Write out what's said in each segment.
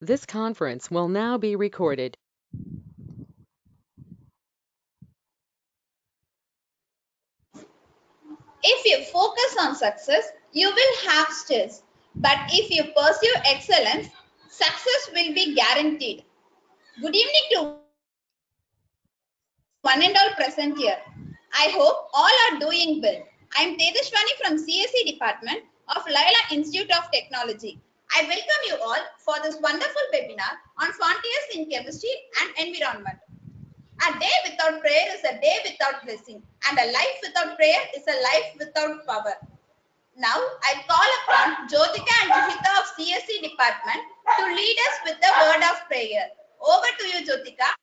This conference will now be recorded. If you focus on success, you will have stress. But if you pursue excellence, success will be guaranteed. Good evening to one and all present here. I hope all are doing well. I am Tejaswani from CSE Department of Laila Institute of Technology. I welcome you all for this wonderful webinar on frontiers in chemistry and environment. A day without prayer is a day without blessing, and a life without prayer is a life without power. Now, I call upon Jyotika and Juhita of CSE Department to lead us with the word of prayer. Over to you, Jyotika.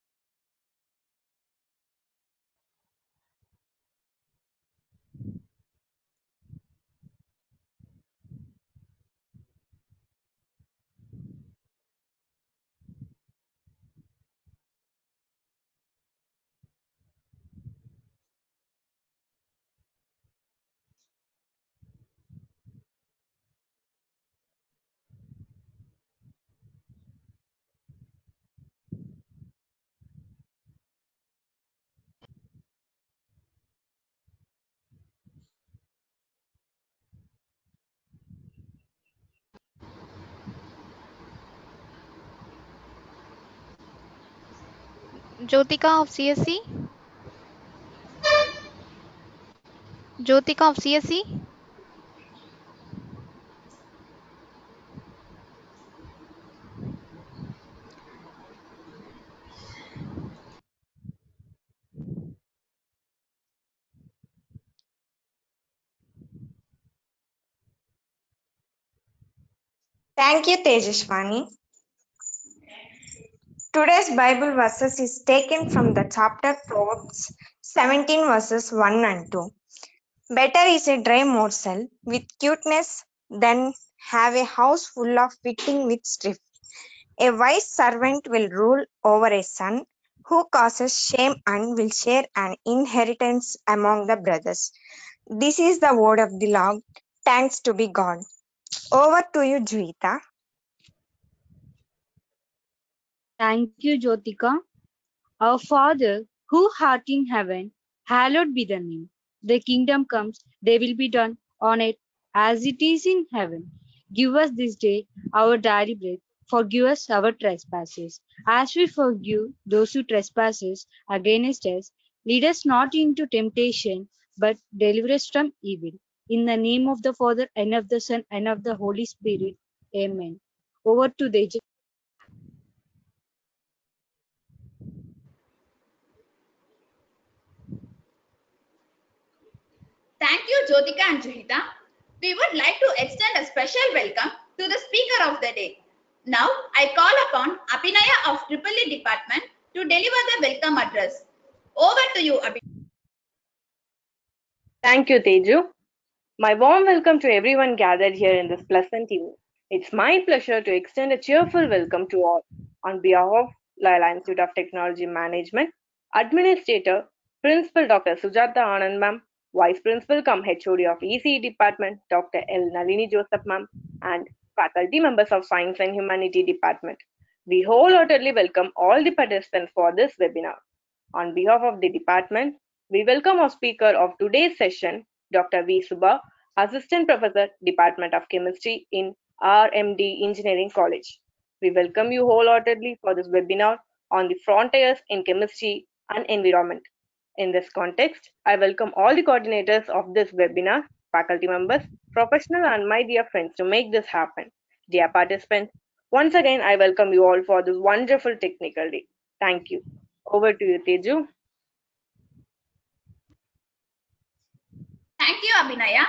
Jyotika of CSC. Jyotika of CSC. Thank you, Tejaswani. Today's Bible verses is taken from the chapter Proverbs 17 verses 1 and 2. Better is a dry morsel with cuteness than have a house full of fitting with strife. A wise servant will rule over a son who causes shame and will share an inheritance among the brothers. This is the word of the Lord. Thanks to be God. Over to you, Juita. Thank you, Jyotika. Our Father, who art in heaven, hallowed be the name. The kingdom comes, they will be done on earth as it is in heaven. Give us this day our daily bread. Forgive us our trespasses, as we forgive those who trespass against us. Lead us not into temptation, but deliver us from evil. In the name of the Father, and of the Son, and of the Holy Spirit. Amen. Over to the Thank you, Jyotika and Juhita. We would like to extend a special welcome to the speaker of the day. Now, I call upon Abhinaya of Triple E Department to deliver the welcome address. Over to you, Abhinaya. Thank you, Teju. My warm welcome to everyone gathered here in this pleasant evening. It's my pleasure to extend a cheerful welcome to all on behalf of Laila Institute of Technology Management, Administrator, Principal Dr. Sujata Anand Ma'am, Vice Principal cum HOD of ECE Department, Dr. L. Nalini Joseph Ma'am, and faculty members of Science and Humanity Department. We wholeheartedly welcome all the participants for this webinar. On behalf of the department, we welcome our speaker of today's session, Dr. V. Subba, Assistant Professor, Department of Chemistry in RMD Engineering College. We welcome you wholeheartedly for this webinar on the frontiers in chemistry and environment. In this context, I welcome all the coordinators of this webinar, faculty members, professionals, and my dear friends to make this happen. Dear participants, once again, I welcome you all for this wonderful technical day. Thank you. Over to you, Teju. Thank you, Abhinaya.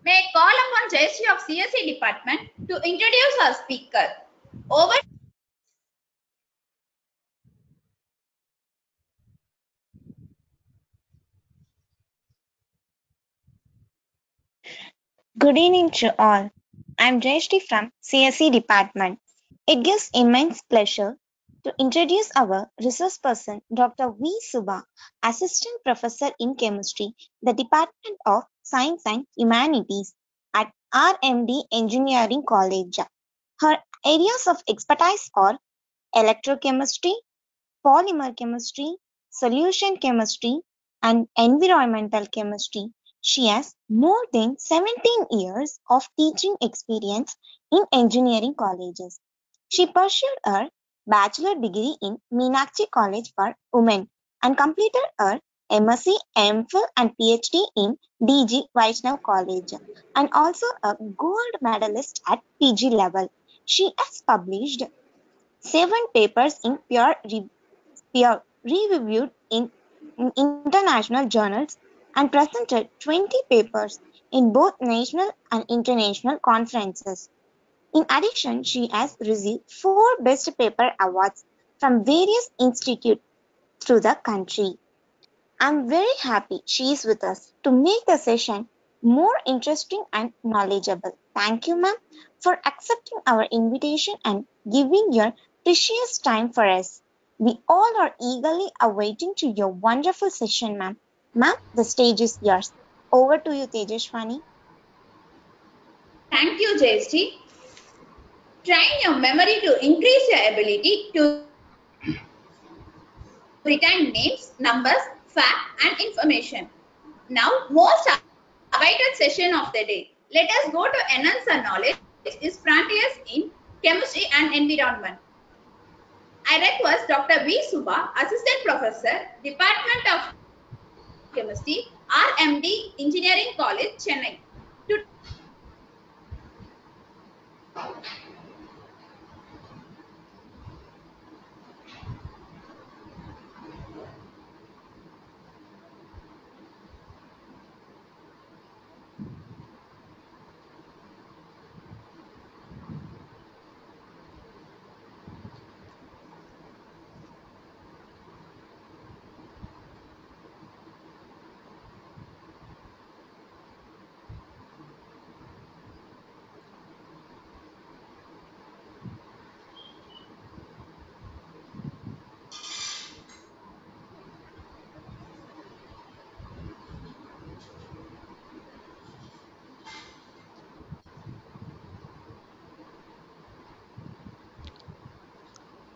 May I call upon Jayashree of CSE Department to introduce our speaker. Over. Good evening to all. I'm Jayashree from CSE Department. It gives immense pleasure to introduce our resource person, Dr. V. Subba, Assistant Professor in Chemistry, the Department of Science and Humanities at RMD Engineering College. Her areas of expertise are electrochemistry, polymer chemistry, solution chemistry, and environmental chemistry. She has more than 17 years of teaching experience in engineering colleges. She pursued her bachelor degree in Meenakshi College for Women and completed her MSc, MPhil, and PhD in DG Vaishnav College, and also a gold medalist at PG level. She has published 7 papers in peer-reviewed in international journals and presented 20 papers in both national and international conferences. In addition, she has received 4 Best Paper awards from various institutes through the country. I'm very happy she is with us to make the session more interesting and knowledgeable. Thank you, ma'am, for accepting our invitation and giving your precious time for us. We all are eagerly awaiting to your wonderful session, ma'am. Ma'am, the stage is yours. Over to you, Tejashwani. Thank you, JST. Train your memory to increase your ability to retain names, numbers, fact, and information. Now, most awaited session of the day. Let us go to enhance our knowledge is frontiers in chemistry and environment. I request Dr. V. Subba, Assistant Professor, Department of Chemistry, RMD Engineering College, Chennai, to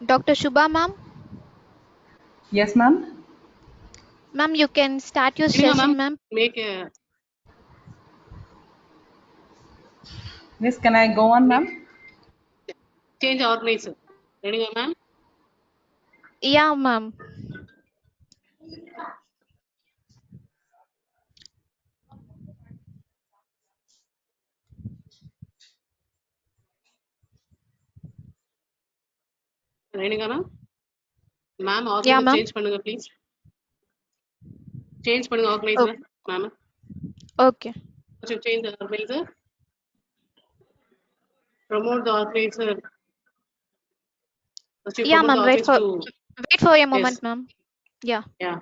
Dr. Shubha, ma'am. Yes, ma'am. Ma'am, you can start your Anyway, session, ma'am, ma'am. make a Miss, can I go on, ma'am? change organizer. Ready, ma'am? Yeah, ma'am. Ready, ma'am? Ma'am, Yeah, organizer ma'am. change பண்ணுங்க please. Change பண்ணுங்க organizer, ma'am. Okay. Change the organizer. Promote the organizer. First you Yeah, promote the ma'am. organizer to Wait for a yes. moment, ma'am. Yeah. Yeah.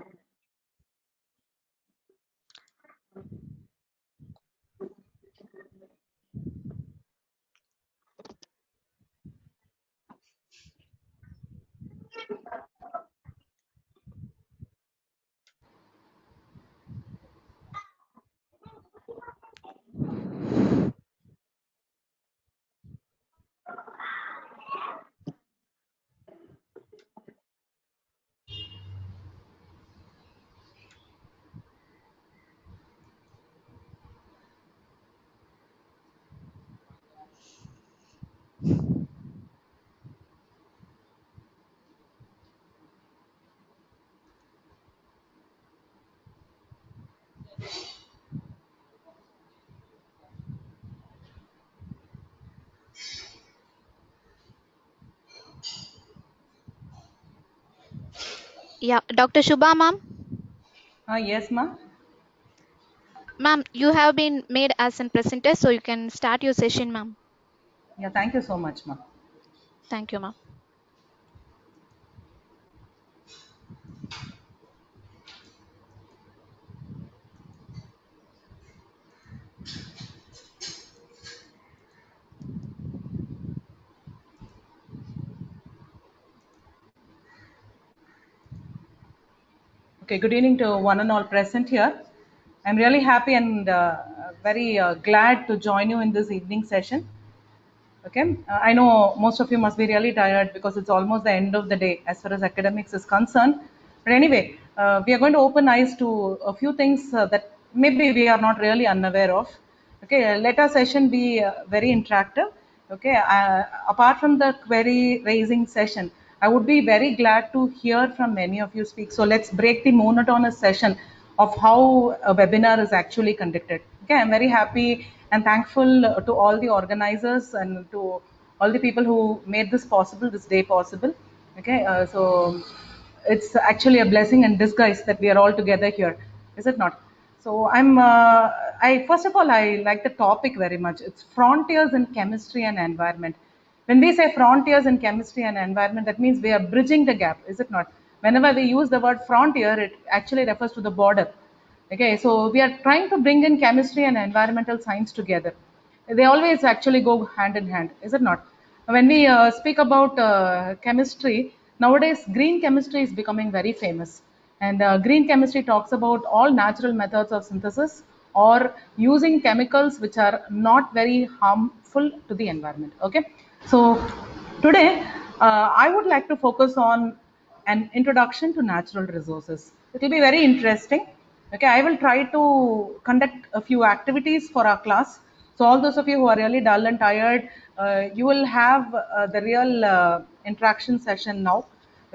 Yeah. Dr. Shubha, ma'am. Yes, ma'am. Ma'am, you have been made as a presenter, so you can start your session, ma'am. Yeah, thank you so much, ma'am. Thank you, ma'am. Okay, good evening to one and all present here. I'm really happy and very glad to join you in this evening session. Okay, I know most of you must be really tired because it's almost the end of the day as far as academics is concerned. But anyway, we are going to open eyes to a few things that maybe we are not really unaware of. Okay, let our session be very interactive. Okay, apart from the query raising session, I would be very glad to hear from many of you speak. So let's break the monotonous session of how a webinar is actually conducted. Okay, I'm very happy and thankful to all the organizers and to all the people who made this possible, this day possible. Okay, so it's actually a blessing in disguise that we are all together here, is it not? So I first of all, I like the topic very much. It's frontiers in chemistry and environment. When we say frontiers in chemistry and environment, that means we are bridging the gap, is it not? Whenever we use the word frontier, it actually refers to the border. Okay, so we are trying to bring in chemistry and environmental science together. They always actually go hand in hand, is it not? When we speak about chemistry, nowadays green chemistry is becoming very famous. And green chemistry talks about all natural methods of synthesis or using chemicals which are not very harmful to the environment. Okay, so today I would like to focus on an introduction to natural resources. It will be very interesting. Okay, I will try to conduct a few activities for our class. So all those of you who are really dull and tired, you will have the real interaction session now.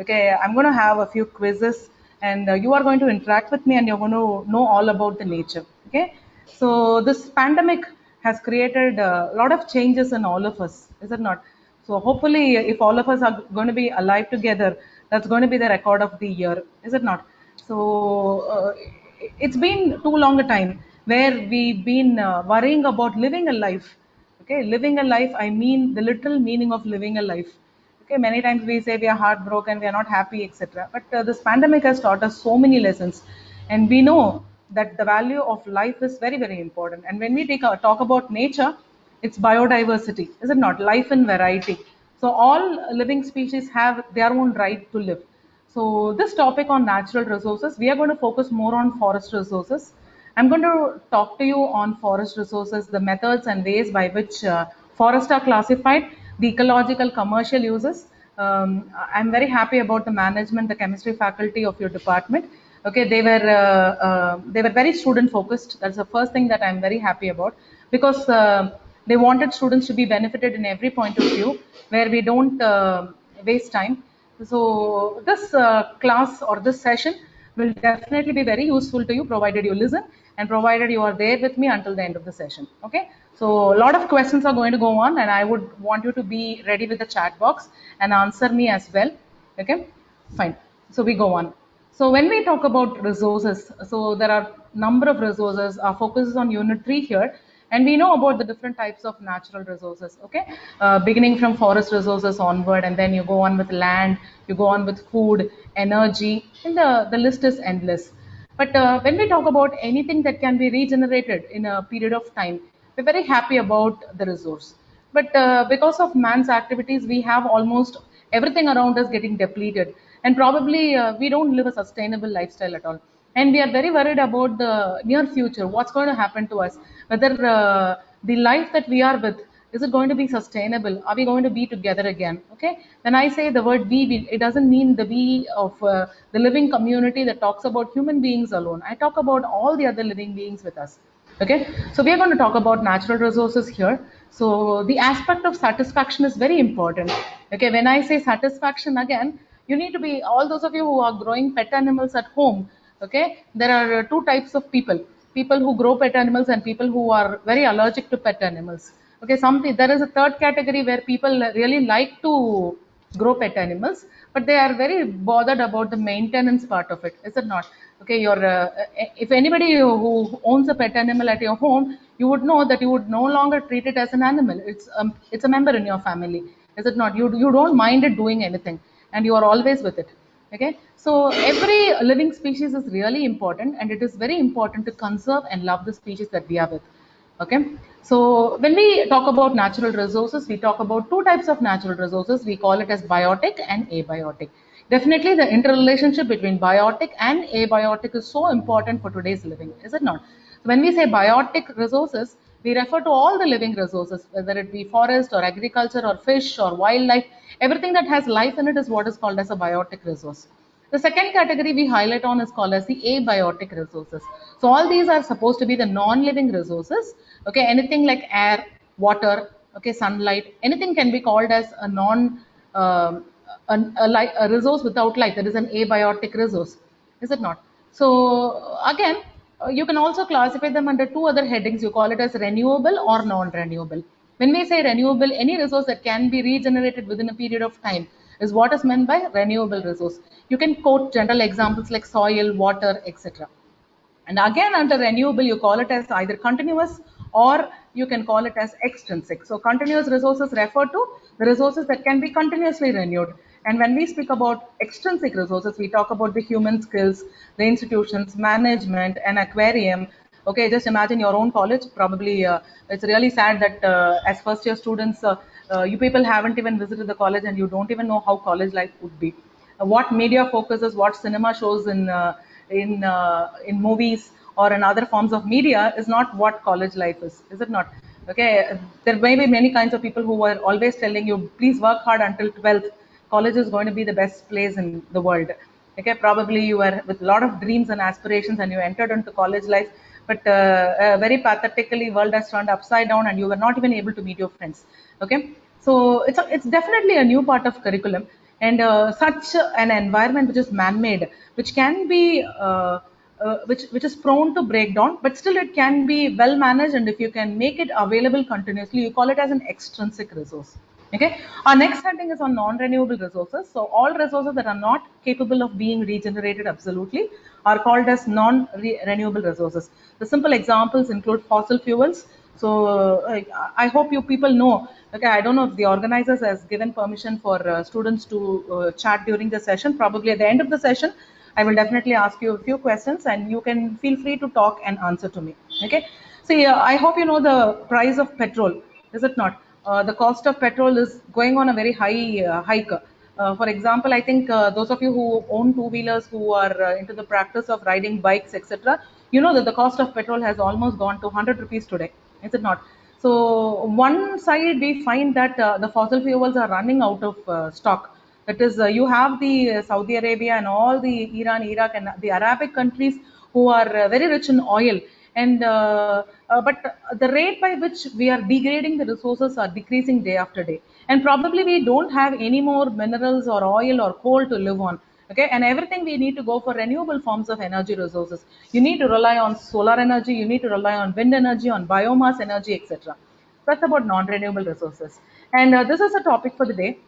Okay, I'm going to have a few quizzes and you are going to interact with me and you're going to know all about the nature. Okay, so this pandemic has created a lot of changes in all of us, is it not? So hopefully, if all of us are going to be alive together, that's going to be the record of the year, is it not? So it's been too long a time where we've been worrying about living a life. Okay, living a life, I mean the literal meaning of living a life. Okay, many times we say we are heartbroken, we are not happy, etc. But this pandemic has taught us so many lessons, and we know that the value of life is very, very important. And when we talk about nature, it's biodiversity, is it not? Life in variety. So all living species have their own right to live. So this topic on natural resources, we are going to focus more on forest resources. I'm going to talk to you on forest resources, the methods and ways by which forests are classified, the ecological commercial uses. I'm very happy about the management, the chemistry faculty of your department. Okay, they were very student focused. That's the first thing that I'm very happy about because they wanted students to be benefited in every point of view, where we don't waste time. So this class or this session will definitely be very useful to you, provided you listen and provided you are there with me until the end of the session. Okay, so a lot of questions are going to go on and I would want you to be ready with the chat box and answer me as well. Okay, fine. So we go on. So when we talk about resources, so there are number of resources. Our focus is on unit 3 here, and we know about the different types of natural resources. Okay, beginning from forest resources onward, and then you go on with land, you go on with food, energy, and the list is endless. But when we talk about anything that can be regenerated in a period of time, we're very happy about the resource. But because of man's activities, we have almost everything around us getting depleted. And probably we don't live a sustainable lifestyle at all. And we are very worried about the near future, what's going to happen to us, whether the life that we are with, is it going to be sustainable? Are we going to be together again? Okay. When I say the word we, it doesn't mean the we of the living community that talks about human beings alone. I talk about all the other living beings with us. Okay, so we are going to talk about natural resources here. So the aspect of satisfaction is very important. Okay, when I say satisfaction again, you need to be, all those of you who are growing pet animals at home. Okay, there are two types of people: people who grow pet animals and people who are very allergic to pet animals. Okay, there is a third category where people really like to grow pet animals, but they are very bothered about the maintenance part of it, is it not? Okay, if anybody who owns a pet animal at your home, you would know that you would no longer treat it as an animal. It's a member in your family, is it not? You don't mind it doing anything, and you are always with it. Okay, so every living species is really important, and it is very important to conserve and love the species that we are with. Okay, so when we talk about natural resources, we talk about two types of natural resources. We call it as biotic and abiotic. Definitely the interrelationship between biotic and abiotic is so important for today's living, is it not? So when we say biotic resources, We refer to all the living resources, whether it be forest or agriculture or fish or wildlife. Everything that has life in it is what is called as a biotic resource. The second category we highlight on is called as the abiotic resources. So all these are supposed to be the non-living resources. Okay, anything like air, water, okay, sunlight, anything can be called as a um a resource without life. That is an abiotic resource, is it not? So again, you can also classify them under two other headings. You call it as renewable or non-renewable. When we say renewable, any resource that can be regenerated within a period of time is what is meant by renewable resource. You can quote general examples like soil, water, etc. And again, under renewable, you call it as either continuous or you can call it as extrinsic. So continuous resources refer to the resources that can be continuously renewed. And when we speak about extrinsic resources, we talk about the human skills, the institutions, management, an aquarium. Okay, just imagine your own college. Probably it's really sad that as first year students, you people haven't even visited the college and you don't even know how college life would be. What media focuses, what cinema shows in movies or in other forms of media is not what college life is it not? Okay, there may be many kinds of people who are always telling you, please work hard until 12th. College is going to be the best place in the world. Okay, probably you were with a lot of dreams and aspirations and you entered into college life, but very pathetically, world has turned upside down and you were not even able to meet your friends. Okay, so it's definitely a new part of curriculum, and such an environment which is man-made, which can be which is prone to breakdown, but still it can be well managed, and if you can make it available continuously, you call it as an extrinsic resource. Okay, our next heading is on non-renewable resources. So all resources that are not capable of being regenerated absolutely are called as non-renewable resources. The simple examples include fossil fuels. So I hope you people know. Okay, I don't know if the organizers has given permission for students to chat during the session. Probably at the end of the session, I will definitely ask you a few questions and you can feel free to talk and answer to me. Okay. See, I hope you know the price of petrol, is it not? The cost of petrol is going on a very high hike. For example, I think those of you who own two-wheelers, who are into the practice of riding bikes, etc., you know that the cost of petrol has almost gone to 100 rupees today, is it not? So one side we find that the fossil fuels are running out of stock. That is, you have the Saudi Arabia and all the Iran, Iraq, and the Arabic countries who are very rich in oil. And but the rate by which we are degrading the resources are decreasing day after day. And probably we don't have any more minerals or oil or coal to live on. Okay, and everything we need to go for renewable forms of energy resources. You need to rely on solar energy. You need to rely on wind energy, on biomass energy, etc. That's about non-renewable resources. And this is a topic for the day.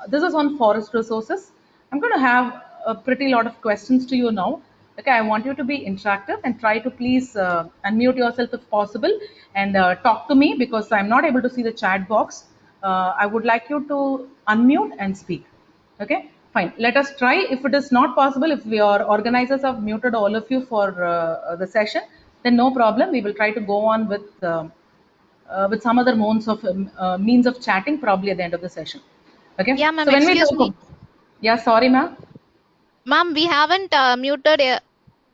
This is on forest resources. I'm going to have a pretty lot of questions to you now. Okay, I want you to be interactive and try to please unmute yourself if possible and talk to me because I'm not able to see the chat box. I would like you to unmute and speak. Okay, fine. Let us try. If it is not possible, if your organizers have muted all of you for the session, then no problem. We will try to go on with some other means of chatting probably at the end of the session. Okay. Yeah, ma'am, So when we excuse talk, me. yeah, sorry, ma'am. Ma'am, we haven't muted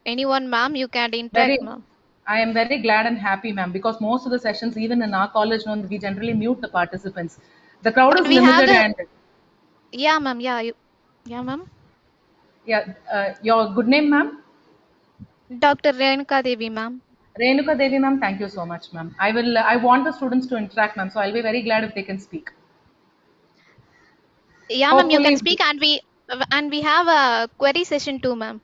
anyone, ma'am. You can interact, ma'am. I am very glad and happy, ma'am, because most of the sessions, even in our college, we generally mute the participants. The crowd But is we have limited, the, and yeah, ma'am. Yeah, ma'am. yeah, your good name, ma'am. Dr. Renuka Devi, ma'am. Renuka Devi, ma'am. Thank you so much, ma'am. I want the students to interact, ma'am. So I'll be very glad if they can speak. Yeah, ma'am. You can Hopefully, speak, and we have a query session too, ma'am.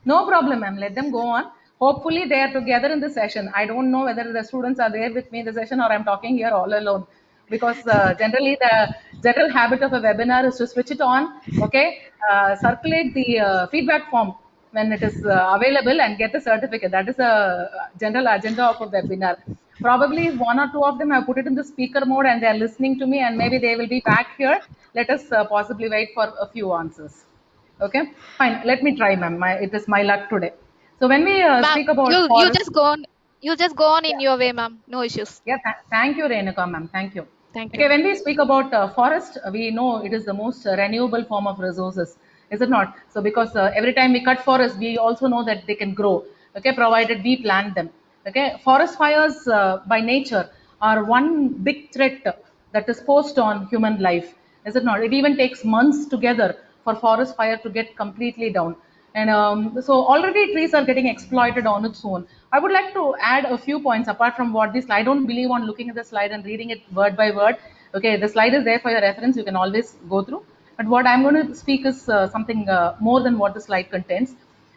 no problem, ma'am. Let them go on. Hopefully, they are together in the session. I don't know whether the students are there with me in the session or I'm talking here all alone. Because generally, the general habit of a webinar is to switch it on, okay, circulate the feedback form when it is available and get the certificate. That is a general agenda of a webinar. Probably one or two of them have put it in the speaker mode and they are listening to me, and maybe they will be back here. Let us possibly wait for a few answers. Okay, fine. Let me try, ma'am. It is my luck today. So when we Ma'am, speak about you forest, just go on. You just go on in yeah, your way, ma'am. No issues. yeah. Thank you, Renuka, ma'am. Thank you. Thank you, Okay, ma'am. when we speak about forest, we know it is the most renewable form of resources, is it not? So because every time we cut forests, we also know that they can grow. Okay, provided we plant them. Okay, forest fires by nature are one big threat that is posed on human life, is it not? It even takes months together for forest fire to get completely down. And so already trees are getting exploited on its own. I would like to add a few points apart from what this. I don't believe on looking at the slide and reading it word by word. Okay, the slide is there for your reference. You can always go through. But what I'm going to speak is something more than what the slide contains.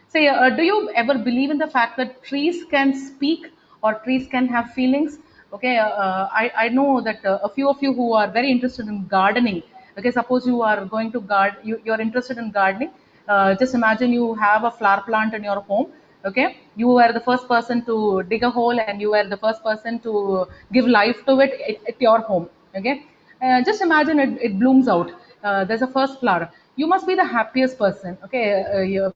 Say, do you ever believe in the fact that trees can speak or trees can have feelings? Okay, I know that a few of you who are very interested in gardening. Okay, suppose you are going to you're interested in gardening. Just imagine you have a flower plant in your home. Okay, you were the first person to dig a hole and you were the first person to give life to it at your home. Okay, just imagine it blooms out. There's a first flower. You must be the happiest person. Okay,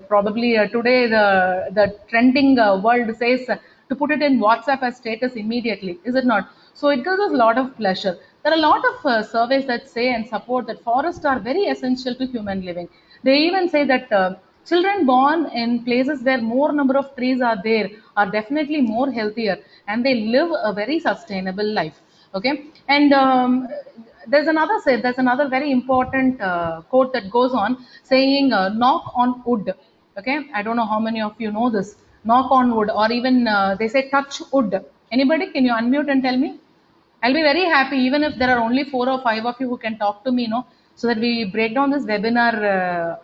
probably today the trending world says to put it in WhatsApp as status immediately. Is it not? So it gives us a lot of pleasure. There are a lot of surveys that say and support that forests are very essential to human living. They even say that children born in places where more number of trees are there are definitely more healthier and they live a very sustainable life. Okay, and there's another very important quote that goes on saying knock on wood. Okay, I don't know how many of you know this. Knock on wood, or even they say touch wood. Anybody, can you unmute and tell me? I'll be very happy even if there are only 4 or 5 of you who can talk to me, so that we break down this webinar,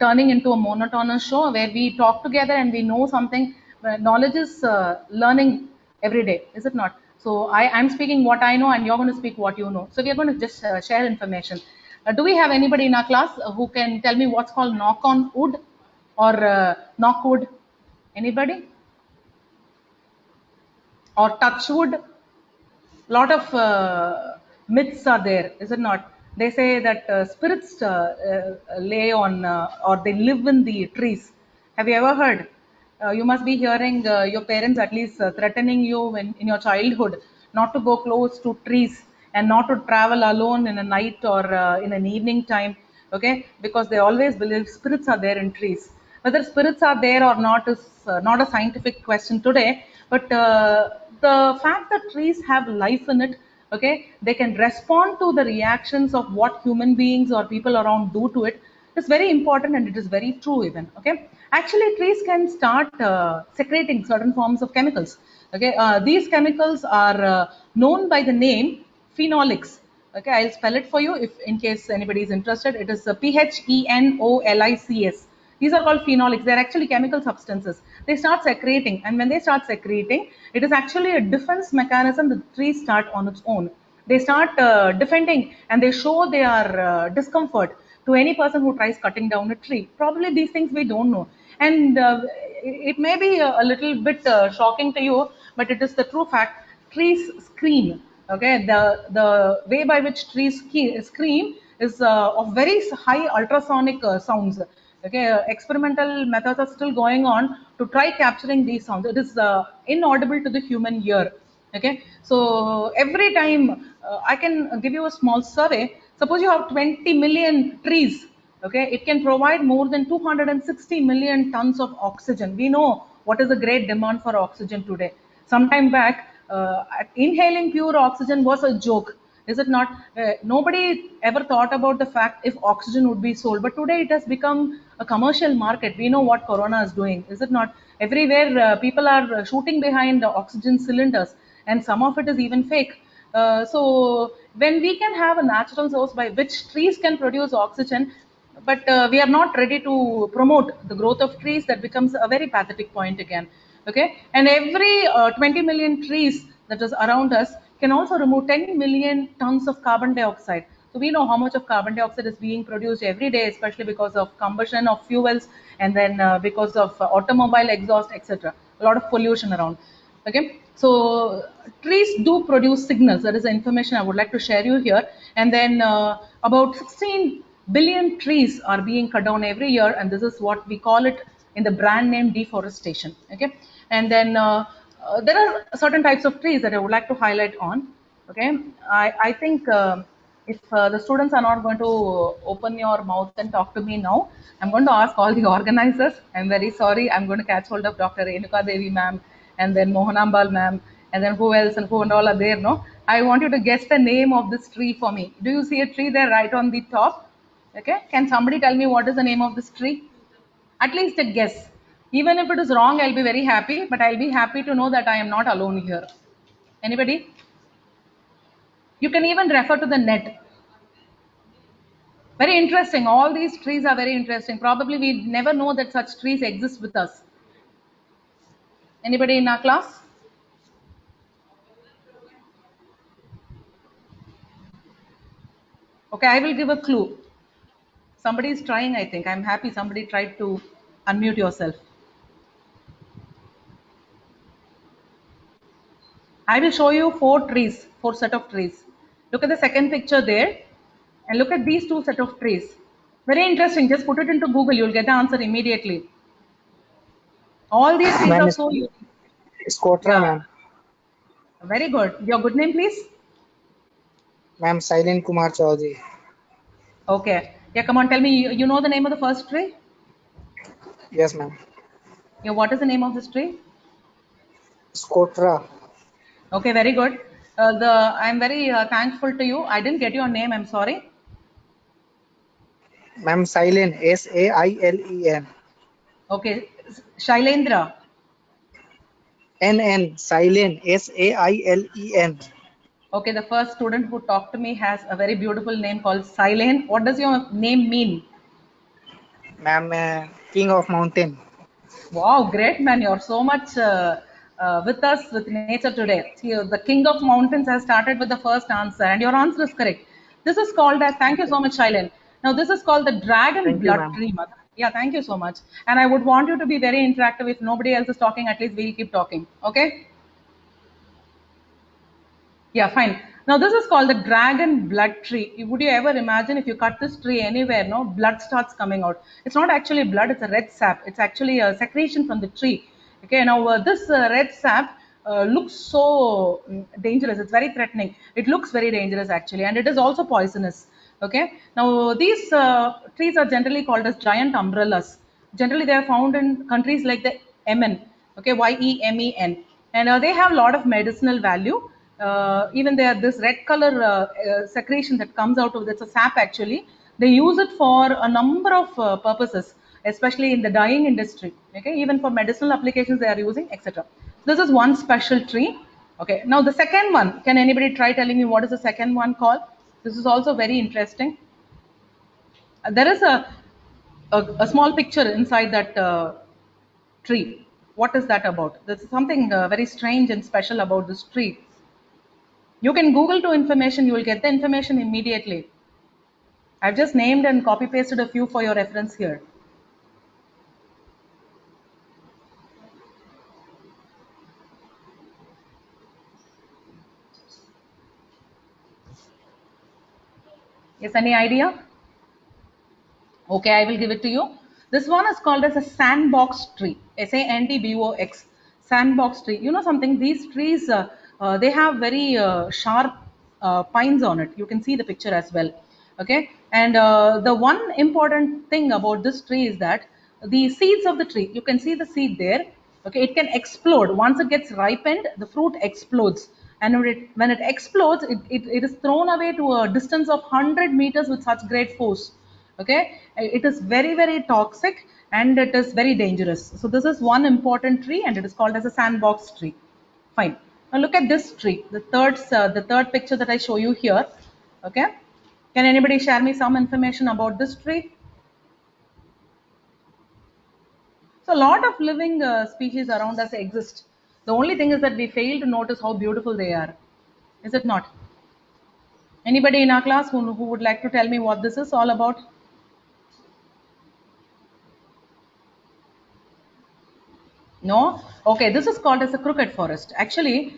turning into a monotonous show where we talk together and we know something. Knowledge is learning every day, is it not? So I'm speaking what I know and you're going to speak what you know. So we are going to just share information. Do we have anybody in our class who can tell me what's called knock on wood or knock wood? Anybody? Or touch wood? Lot of myths are there, is it not? They say that spirits lay on or they live in the trees. Have you ever heard? You must be hearing your parents at least threatening you in your childhood not to go close to trees and not to travel alone in a night or in an evening time. Okay, because they always believe spirits are there in trees. Whether spirits are there or not is not a scientific question today, but the fact that trees have life in it, okay, they can respond to the reactions of what human beings or people around do to it, is very important and it is very true even. Okay, actually trees can start secreting certain forms of chemicals. Okay, these chemicals are known by the name phenolics. Okay, I'll spell it for you if in case anybody is interested. It is PHENOLICS. These are called phenolics. They're actually chemical substances. They start secreting, and when they start secreting, it is actually a defense mechanism. The trees start on its own. They start defending, and they show their discomfort to any person who tries cutting down a tree. Probably these things we don't know, and it may be a little bit shocking to you, but it is the true fact. Trees scream. Okay, the way by which trees scream is of very high ultrasonic sounds. Okay, experimental methods are still going on to try capturing these sounds. It is inaudible to the human ear. Okay, so every time I can give you a small survey. Suppose you have 20 million trees. Okay, it can provide more than 260 million tons of oxygen. We know what is the great demand for oxygen today. Sometime back, inhaling pure oxygen was a joke, is it not? Nobody ever thought about the fact if oxygen would be sold, but today it has become a commercial market. We know what corona is doing, is it not? Everywhere people are shooting behind the oxygen cylinders, and some of it is even fake. So when we can have a natural source by which trees can produce oxygen, but we are not ready to promote the growth of trees, that becomes a very pathetic point again. Okay, and every 20 million trees that is around us can also remove 10 million tons of carbon dioxide. So we know how much of carbon dioxide is being produced every day, especially because of combustion of fuels, and then because of automobile exhaust, etc. A lot of pollution around. Okay, so trees do produce signals. That is the information I would like to share you here. And then about 16 billion trees are being cut down every year, and this is what we call it in the brand name deforestation. Okay, and then there are certain types of trees that I would like to highlight on. Okay, I think if the students are not going to open your mouth and talk to me now, I'm going to ask all the organizers. I'm very sorry. I'm going to catch hold of Dr. Renuka Devi ma'am and then Mohanambal ma'am, and then who else and who and all are there, no? I want you to guess the name of this tree for me. Do you see a tree there right on the top? Okay, can somebody tell me what is the name of this tree? At least a guess. Even if it is wrong, I'll be very happy, but I'll be happy to know that I am not alone here. Anybody? You can even refer to the net. Very interesting. All these trees are very interesting. Probably we never know that such trees exist with us. Anybody in our class? Okay, I will give a clue. Somebody is trying, I think. I'm happy somebody tried to unmute yourself. I will show you four set of trees. Look at the second picture there and look at these two set of trees. Very interesting. Just put it into Google. You'll get the answer immediately. All these trees Ma'am, are so unique. Scotra, ma'am. Very good. Your good name, please? Ma'am, Silent Kumar Chaudhary. Okay. Yeah, come on, tell me. You know the name of the first tree? Yes, ma'am. Yeah, what is the name of this tree? Scotra. Okay, very good. I'm very thankful to you. I didn't get your name. I'm sorry. Ma'am, Silent, Sailen. Okay, Shailendra. NN, Silent, Sailen. Okay, the first student who talked to me has a very beautiful name called Silent. What does your name mean? Ma'am, King of Mountain. Wow, great man. You're so much with us, with nature today. See, the King of Mountains has started with the first answer, and your answer is correct. This is called as, thank you so much, Shailen. Now, this is called the dragon Thank you, blood ma'am. tree, mother. Yeah, thank you so much. And I would want you to be very interactive. If nobody else is talking, at least we'll keep talking. Okay? Yeah, fine. Now this is called the dragon blood tree. Would you ever imagine if you cut this tree anywhere, no, blood starts coming out. It's not actually blood, it's a red sap. It's actually a secretion from the tree. Okay, now this red sap looks so dangerous. It's very threatening. It looks very dangerous actually, and it is also poisonous. Okay, now these trees are generally called as giant umbrellas. Generally, they are found in countries like the Yemen. Okay, Yemen, and they have a lot of medicinal value. Even there, this red color secretion that comes out of that's a sap actually. They use it for a number of purposes, especially in the dyeing industry. Okay, even for medicinal applications they are using, etc. This is one special tree. Okay, now the second one. Can anybody try telling me what is the second one called? This is also very interesting. There is a small picture inside that tree. What is that about? There's something very strange and special about this tree. You can Google to information, you will get the information immediately. I've just named and copy pasted a few for your reference here. Yes, any idea? Okay, I will give it to you. This one is called as a sandbox tree. Sandbox. Sandbox tree. You know something? These trees, they have very sharp pines on it. You can see the picture as well. Okay, and the one important thing about this tree is that the seeds of the tree. You can see the seed there. Okay, it can explode once it gets ripened. The fruit explodes, and when it explodes, it is thrown away to a distance of 100 meters with such great force. Okay, it is very toxic and it is very dangerous. So this is one important tree and it is called as a sandbox tree. Fine. Now look at this tree, the third picture that I show you here. Okay, can anybody share me some information about this tree? So a lot of living species around us exist. The only thing is that we fail to notice how beautiful they are. Is it not? Anybody in our class who would like to tell me what this is all about? No? Okay, this is called as a crooked forest. Actually,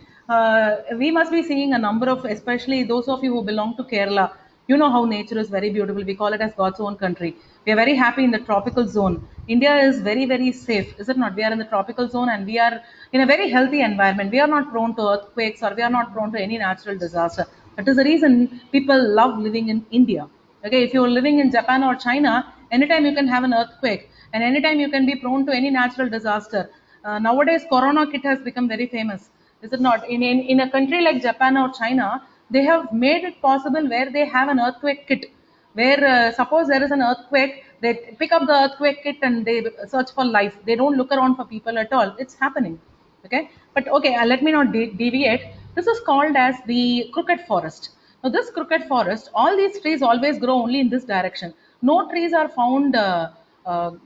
we must be seeing a number of, especially those of you who belong to Kerala, you know how nature is very beautiful. We call it as God's own country. We are very happy in the tropical zone. India is very safe, is it not? We are in the tropical zone and we are in a very healthy environment. We are not prone to earthquakes or we are not prone to any natural disaster. That is the reason people love living in India. Okay, if you are living in Japan or China, anytime you can have an earthquake and anytime you can be prone to any natural disaster. Nowadays, Corona kit has become very famous. Is it not? In a country like Japan or China, they have made it possible where they have an earthquake kit. Where suppose there is an earthquake, they pick up the earthquake kit and they search for life. They don't look around for people at all. It's happening. Okay, but okay, let me not deviate. This is called as the crooked forest. Now this crooked forest, all these trees always grow only in this direction. No trees are found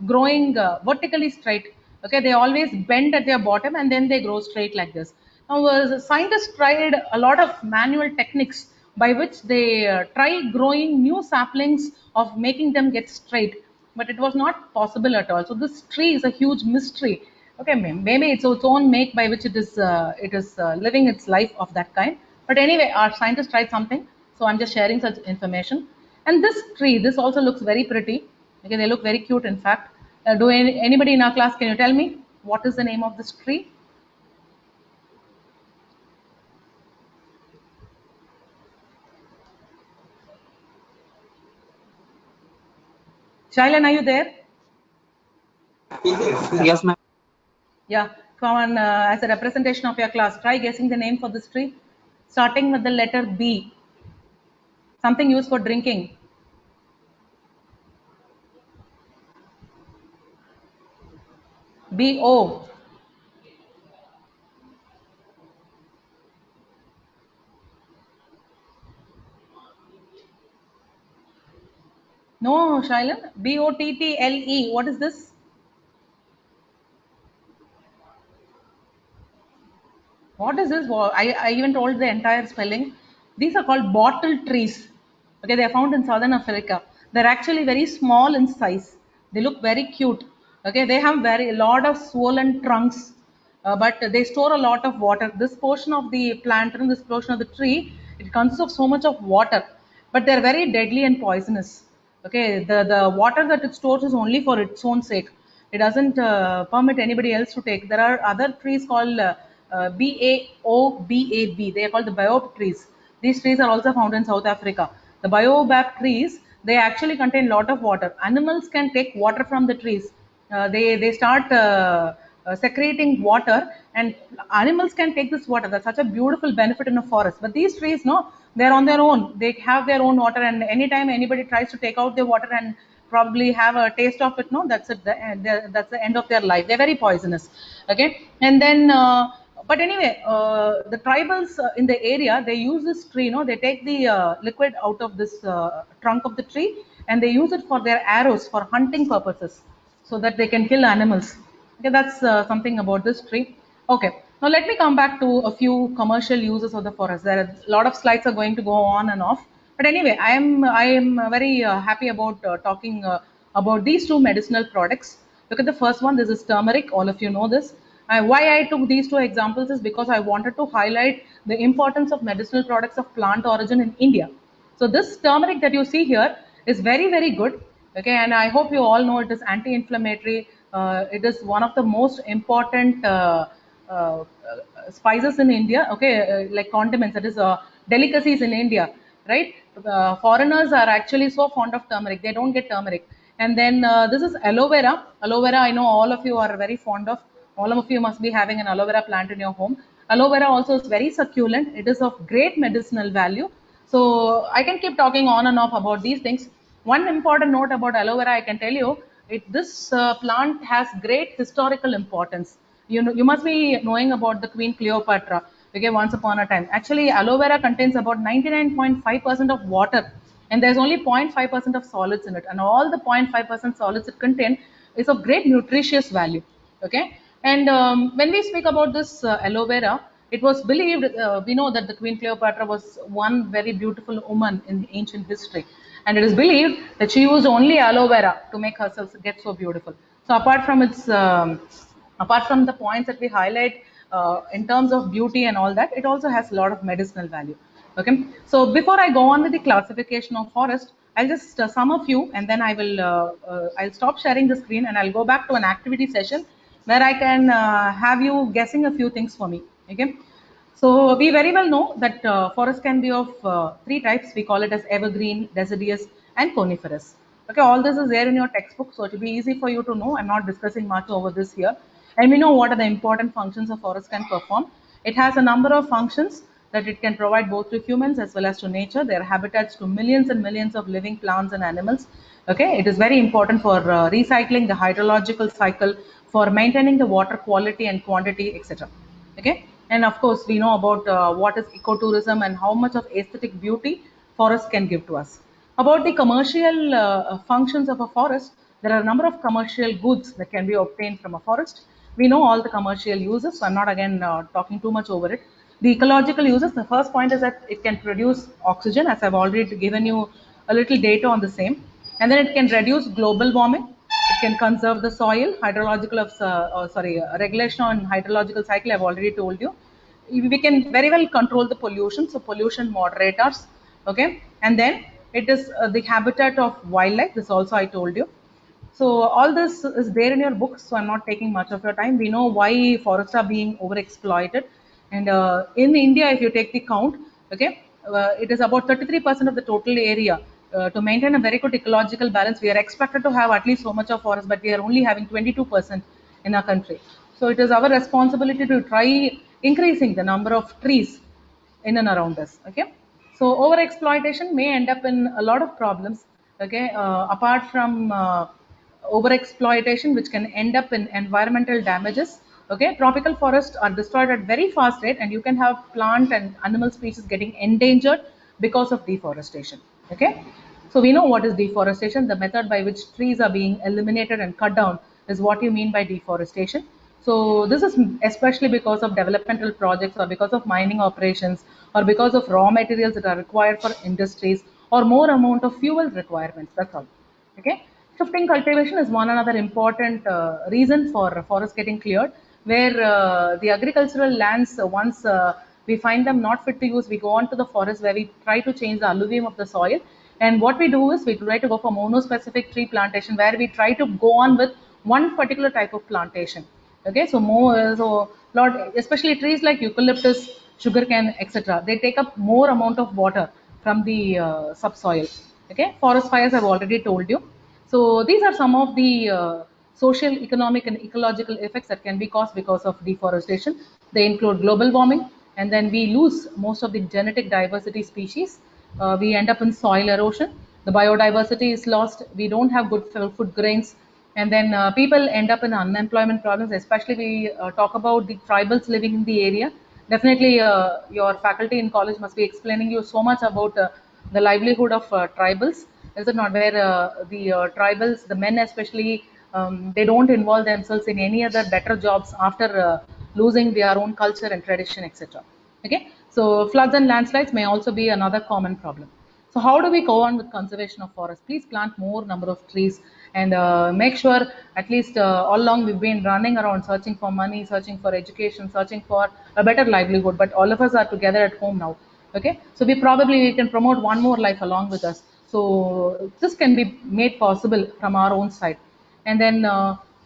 growing vertically straight. Okay, they always bend at their bottom and then they grow straight like this. Now scientists tried a lot of manual techniques by which they try growing new saplings of making them get straight, but it was not possible at all. So this tree is a huge mystery. Okay, maybe it's its own make by which it is living its life of that kind. But anyway, our scientists tried something, so I'm just sharing such information. And this tree, this also looks very pretty. Okay, they look very cute. In fact, anybody in our class, can you tell me what is the name of this tree? Shailan, are you there? Yes, ma'am. Yeah, come on, as a representation of your class, try guessing the name for this tree, starting with the letter B. Something used for drinking. B-O. No, Shailan. B-O-T-T-L-E. What is this? What is this? I even told the entire spelling. These are called bottle trees. Okay, they are found in southern Africa. They're actually very small in size. They look very cute. Okay, they have very a lot of swollen trunks, but they store a lot of water. This portion of the plant and this portion of the tree, it consists of so much of water, but they're very deadly and poisonous. Okay, the water that it stores is only for its own sake. It doesn't permit anybody else to take. There are other trees called BAOBAB. They are called the baobab trees. These trees are also found in South Africa. The baobab trees, they actually contain lot of water. Animals can take water from the trees. They start secreting water, and animals can take this water. That's such a beautiful benefit in a forest. But these trees, no, they're on their own. They have their own water, and anytime anybody tries to take out their water and probably have a taste of it, no, that's it. That's the end of their life. They're very poisonous. Okay, and then. But anyway, the tribals in the area, they use this tree, no, they take the liquid out of this trunk of the tree and they use it for their arrows for hunting purposes so that they can kill animals. Okay, that's something about this tree. Okay, now let me come back to a few commercial uses of the forest. There are a lot of slides are going to go on and off. But anyway, I am very happy about talking about these two medicinal products. Look at the first one. This is turmeric. All of you know this. Why I took these two examples is because I wanted to highlight the importance of medicinal products of plant origin in India. So this turmeric that you see here is very, very good. Okay, and I hope you all know it is anti-inflammatory. It is one of the most important spices in India. Okay, like condiments, that is delicacies in India, right? Foreigners are actually so fond of turmeric. They don't get turmeric. And then this is aloe vera. Aloe vera, I know all of you are very fond of. All of you must be having an aloe vera plant in your home. Aloe vera also is very succulent. It is of great medicinal value. So I can keep talking on and off about these things. One important note about aloe vera, I can tell you, this plant has great historical importance. You know, you must be knowing about the Queen Cleopatra. Okay, once upon a time. Actually, aloe vera contains about 99.5% of water, and there's only 0.5% of solids in it. And all the 0.5% solids it contains is of great nutritious value. Okay, and when we speak about this aloe vera, it was believed, we know that the Queen Cleopatra was one very beautiful woman in ancient history. And it is believed that she used only aloe vera to make herself get so beautiful. So apart from the points that we highlight in terms of beauty and all that, it also has a lot of medicinal value. Okay. So before I go on with the classification of forest, I'll just sum a few and then I'll stop sharing the screen and I'll go back to an activity session where I can have you guessing a few things for me. Okay. So we very well know that forest can be of three types. We call it as evergreen, deciduous, and coniferous. Okay, all this is there in your textbook, so it will be easy for you to know. I'm not discussing much over this here. And we know what are the important functions a forest can perform. It has a number of functions that it can provide both to humans as well as to nature. They are habitats to millions and millions of living plants and animals. Okay, it is very important for recycling the hydrological cycle, for maintaining the water quality and quantity, etc. Okay, and of course we know about what is ecotourism and how much of aesthetic beauty forests can give to us. About the commercial functions of a forest, there are a number of commercial goods that can be obtained from a forest. We know all the commercial uses, so I'm not again talking too much over it. The ecological uses, the first point is that it can produce oxygen, as I've already given you a little data on the same. And then it can reduce global warming. It can conserve the soil, hydrological of, regulation on hydrological cycle, I've already told you. We can very well control the pollution, so pollution moderators, okay. And then it is the habitat of wildlife, this also I told you. So all this is there in your books, so I'm not taking much of your time. We know why forests are being overexploited. And in India, if you take the count, okay, it is about 33% of the total area. To maintain a very good ecological balance, we are expected to have at least so much of forest, but we are only having 22% in our country. So it is our responsibility to try increasing the number of trees in and around us. Okay, so over exploitation may end up in a lot of problems. Okay, apart from over exploitation, which can end up in environmental damages. Okay, tropical forests are destroyed at very fast rate, and you can have plant and animal species getting endangered because of deforestation. Okay, so we know what is deforestation. The method by which trees are being eliminated and cut down is what you mean by deforestation. So this is especially because of developmental projects, or because of mining operations, or because of raw materials that are required for industries, or more amount of fuel requirements. That's all. Okay, shifting cultivation is one another important reason for forests getting cleared, where the agricultural lands, once we find them not fit to use, we go on to the forest where we try to change the alluvium of the soil. And what we do is we try to go for monospecific tree plantation, where we try to go on with one particular type of plantation. Okay, so more, so lot, especially trees like eucalyptus, sugarcane, etc. They take up more amount of water from the subsoil. Okay, forest fires I've already told you. So these are some of the social, economic, and ecological effects that can be caused because of deforestation. They include global warming, and then we lose most of the genetic diversity species. We end up in soil erosion. The biodiversity is lost. We don't have good food grains, and then people end up in unemployment problems. Especially we talk about the tribals living in the area. Definitely, your faculty in college must be explaining you so much about the livelihood of tribals. Is it not? Where the tribals, the men especially, they don't involve themselves in any other better jobs after losing their own culture and tradition, etc. Okay, so floods and landslides may also be another common problem. So how do we go on with conservation of forests? Please plant more number of trees, and make sure at least all along we've been running around searching for money, searching for education, searching for a better livelihood. But all of us are together at home now. Okay, so we can promote one more life along with us. So this can be made possible from our own side. And then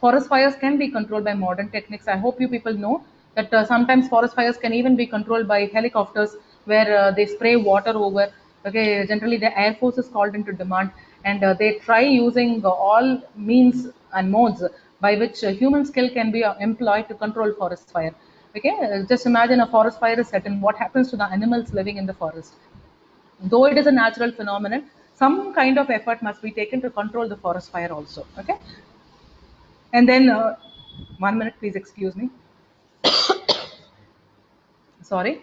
forest fires can be controlled by modern techniques. I hope you people know that sometimes forest fires can even be controlled by helicopters, where they spray water over. Okay, generally the air force is called into demand, and they try using all means and modes by which human skill can be employed to control forest fire. Okay, just imagine a forest fire is set in, what happens to the animals living in the forest. Though it is a natural phenomenon, some kind of effort must be taken to control the forest fire also. Okay, and then 1 minute, please excuse me. Sorry.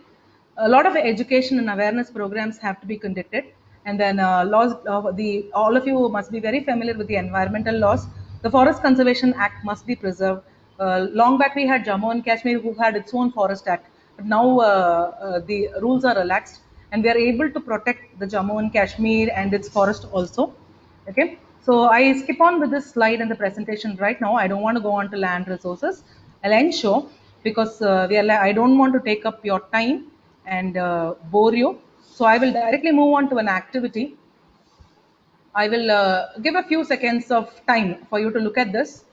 A lot of education and awareness programs have to be conducted, and then laws. The all of you must be very familiar with the environmental laws. The Forest Conservation Act must be preserved. Long back we had Jammu and Kashmir, who had its own forest act, but now the rules are relaxed, and we are able to protect the Jammu and Kashmir and its forest also. Okay, so I skip on with this slide in the presentation right now. I don't want to go on to land resources. I'll end show, because I don't want to take up your time and bore you. So I will directly move on to an activity. I will give a few seconds of time for you to look at this,